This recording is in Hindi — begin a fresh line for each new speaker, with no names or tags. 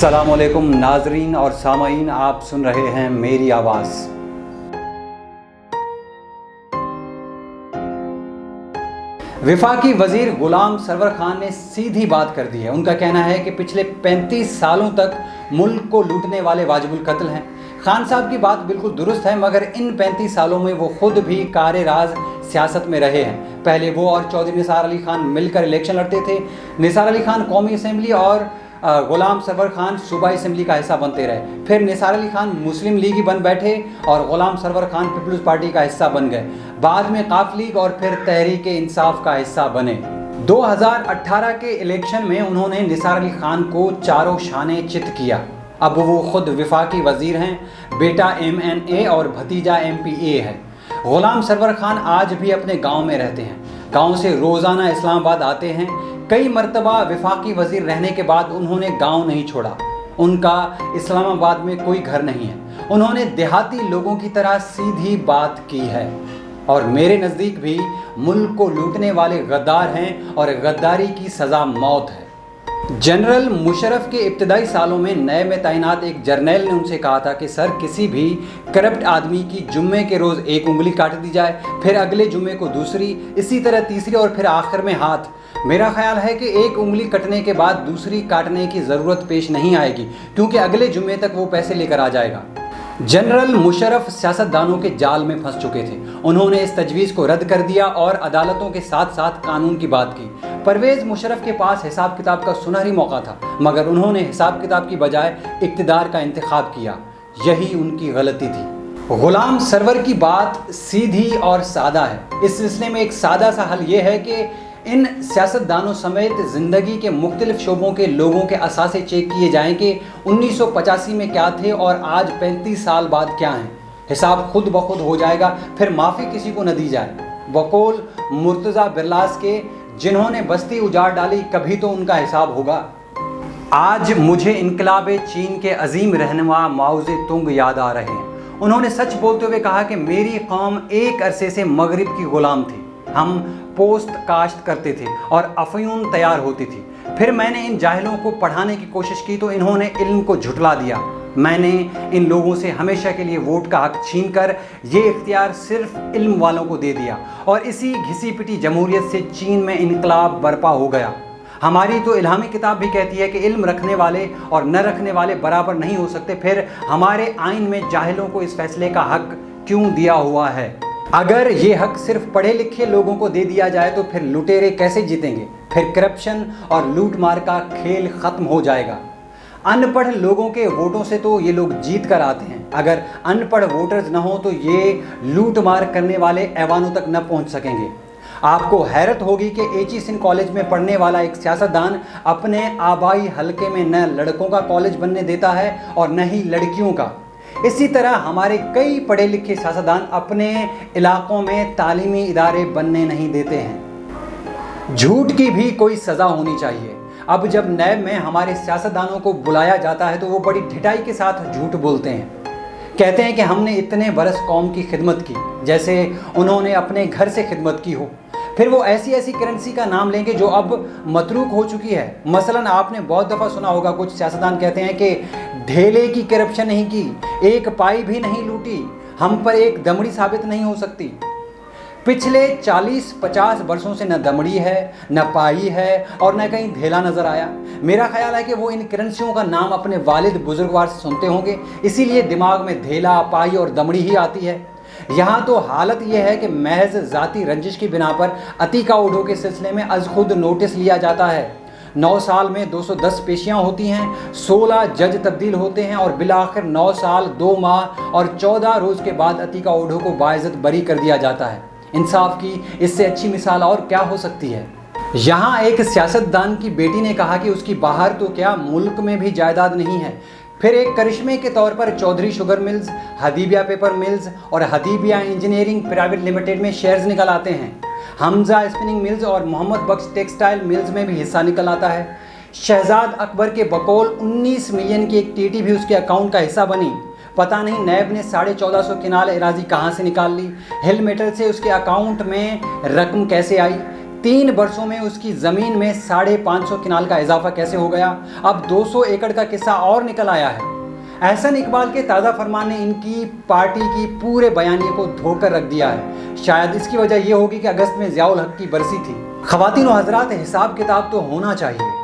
अस्सलामुअलैकुम नाजरीन और सामाईन, आप सुन रहे हैं मेरी आवाज़। वफाकी वजीर गुलाम सरवर खान ने सीधी बात कर दी है। उनका कहना है कि पिछले 35 सालों तक मुल्क को लूटने वाले वाजिबुल कत्ल हैं। खान साहब की बात बिल्कुल दुरुस्त है, मगर इन 35 सालों में वो खुद भी कारे राज सियासत में रहे हैं। पहले वो और चौधरी निसार अली खान मिलकर इलेक्शन लड़ते थे। निसार अली खान कौमी असम्बली और गुलाम सरवर खान सूबाई असम्बली का हिस्सा बनते रहे। फिर निसार अली खान मुस्लिम लीगी बन बैठे और गुलाम सरवर खान पीपल्स पार्टी का हिस्सा बन गए। बाद में काफ लीग और फिर तहरीक इंसाफ का हिस्सा बने। 2018 के इलेक्शन में उन्होंने निसार अली खान को चारों शाने चित किया। अब वो खुद वफाकी वजीर हैं, बेटा MNA और भतीजा MPA है। गुलाम सरवर खान आज भी अपने गांव में रहते हैं। गांव से रोज़ाना इस्लामाबाद आते हैं। कई मरतबा वफाकी वजीर रहने के बाद उन्होंने गांव नहीं छोड़ा। उनका इस्लामाबाद में कोई घर नहीं है। उन्होंने देहाती लोगों की तरह सीधी बात की है और मेरे नज़दीक भी मुल्क को लूटने वाले गद्दार हैं और गद्दारी की सज़ा मौत है। जनरल मुशर्रफ के इब्तदाई सालों में नए में तैनात एक जर्नैल ने उनसे कहा था कि सर, किसी भी करप्ट आदमी की जुम्मे के रोज़ एक उंगली काट दी जाए, फिर अगले जुम्मे को दूसरी, इसी तरह तीसरी और फिर आखिर में हाथ। मेरा ख्याल है कि एक उंगली कटने के बाद दूसरी काटने की ज़रूरत पेश नहीं आएगी, क्योंकि अगले जुम्मे तक वो पैसे लेकर आ जाएगा। जनरल मुशर्रफ सियासतदानों के जाल में फंस चुके थे। उन्होंने इस तजवीज़ को रद्द कर दिया और अदालतों के साथ साथ कानून की बात की। परवेज़ मुशर्रफ के पास हिसाब किताब का सुनहरी मौका था, मगर उन्होंने हिसाब किताब की बजाय इक़्तिदार का इंतखाब किया। यही उनकी गलती थी। गुलाम सरवर की बात सीधी और सादा है। इस सिलसिले में एक सादा सा हल ये है कि इन सियासतदानों समेत ज़िंदगी के मुख्तलिफ शोबों के लोगों के असासे चेक किए जाएं कि 1985 में क्या थे और आज 35 साल बाद क्या हैं। हिसाब खुद ब खुद हो जाएगा, फिर माफ़ी किसी को न दी जाए। बकौल मुर्तज़ा बिरलास के, जिन्होंने बस्ती उजाड़ डाली, कभी तो उनका हिसाब होगा। आज मुझे इनकलाब चीन के अजीम रहनुमा माओ ज़ेतुंग याद आ रहे हैं। उन्होंने सच बोलते हुए कहा कि मेरी कौम एक अरसे से मगरिब की गुलाम थी। हम पोस्ट काश्त करते थे और अफ़यून तैयार होती थी। फिर मैंने इन जाहिलों को पढ़ाने की कोशिश की तो इन्होंने इल्म को झुटला दिया। मैंने इन लोगों से हमेशा के लिए वोट का हक छीनकर ये इख्तियार सिर्फ इल्म वालों को दे दिया और इसी घिसी पिटी जमहूरियत से चीन में इनकलाब बर्पा हो गया। हमारी तो इल्हामी किताब भी कहती है कि इल्म रखने वाले और न रखने वाले बराबर नहीं हो सकते। फिर हमारे आइन में जाहिलों को इस फैसले का हक क्यों दिया हुआ है? अगर ये हक सिर्फ पढ़े लिखे लोगों को दे दिया जाए तो फिर लुटेरे कैसे जीतेंगे? फिर करप्शन और लूट मार का खेल ख़त्म हो जाएगा। अनपढ़ लोगों के वोटों से तो ये लोग जीत कर आते हैं। अगर अनपढ़ वोटर्स न हो तो ये लूट मार करने वाले ऐवानों तक न पहुंच सकेंगे। आपको हैरत होगी कि एची सिंह कॉलेज में पढ़ने वाला एक सियासतदान अपने आबाई हलके में न लड़कों का कॉलेज बनने देता है और न ही लड़कियों का। इसी तरह हमारे कई पढ़े लिखे सियासतदान अपने इलाकों में तालीमी इदारे बनने नहीं देते हैं। झूठ की भी कोई सज़ा होनी चाहिए। अब जब नैब में हमारे सियासतदानों को बुलाया जाता है तो वो बड़ी ढिठाई के साथ झूठ बोलते हैं। कहते हैं कि हमने इतने बरस कौम की खिदमत की, जैसे उन्होंने अपने घर से खिदमत की हो। फिर वो ऐसी ऐसी करेंसी का नाम लेंगे जो अब मतरूक हो चुकी है। मसलन आपने बहुत दफ़ा सुना होगा, कुछ सियासतदान कहते हैं कि ढेले की करप्शन नहीं की, एक पाई भी नहीं लूटी, हम पर एक दमड़ी साबित नहीं हो सकती। पिछले 40-50 वर्षों से न दमड़ी है, न पाई है और न कहीं ढेला नज़र आया। मेरा ख्याल है कि वो इन करेंसियों का नाम अपने वालिद बुजुर्गवार से सुनते होंगे, इसीलिए दिमाग में ढेला, पाई और दमड़ी ही आती है। यहाँ तो हालत यह है कि महज ज़ाती रंजिश की बिना पर अतीका ओढो के सिलसिले में अज खुद नोटिस लिया जाता है। 9 साल में 210 पेशियाँ होती हैं, 16 जज तब्दील होते हैं और बिलाखिर 9 साल 2 माह और 14 रोज़ के बाद अतीका ओढो को बाइज़्ज़त बरी कर दिया जाता है। इंसाफ की इससे अच्छी मिसाल और क्या हो सकती है? यहाँ एक सियासतदान की बेटी ने कहा कि उसकी बाहर तो क्या, मुल्क में भी जायदाद नहीं है। फिर एक करिश्मे के तौर पर Chaudhry sugar mills, Hudaibiya paper mills और हदीबिया इंजीनियरिंग प्राइवेट लिमिटेड में शेयर्स निकल आते हैं। हमजा स्पिनिंग मिल्स और मोहम्मद बख्श टेक्सटाइल मिल्स में भी हिस्सा निकल आता है। शहजाद अकबर के बकौल 19 मिलियन की एक टीटी भी उसके अकाउंट का हिस्सा बनी। पता नहीं नैब ने 1450 किनाल एराजी कहाँ से निकाल ली। हिल मेटल से उसके अकाउंट में रकम कैसे आई? 3 वर्षों में उसकी ज़मीन में 550 किनाल का इजाफा कैसे हो गया। अब 200 एकड़ का किस्सा और निकल आया है। एहसन इकबाल के ताज़ा फरमान ने इनकी पार्टी की पूरे बयानिए को धोकर रख दिया है। शायद इसकी वजह यह होगी कि अगस्त में ज़ियाउल हक की बरसी थी। ख़वातीन व हज़रात, हिसाब किताब तो होना चाहिए।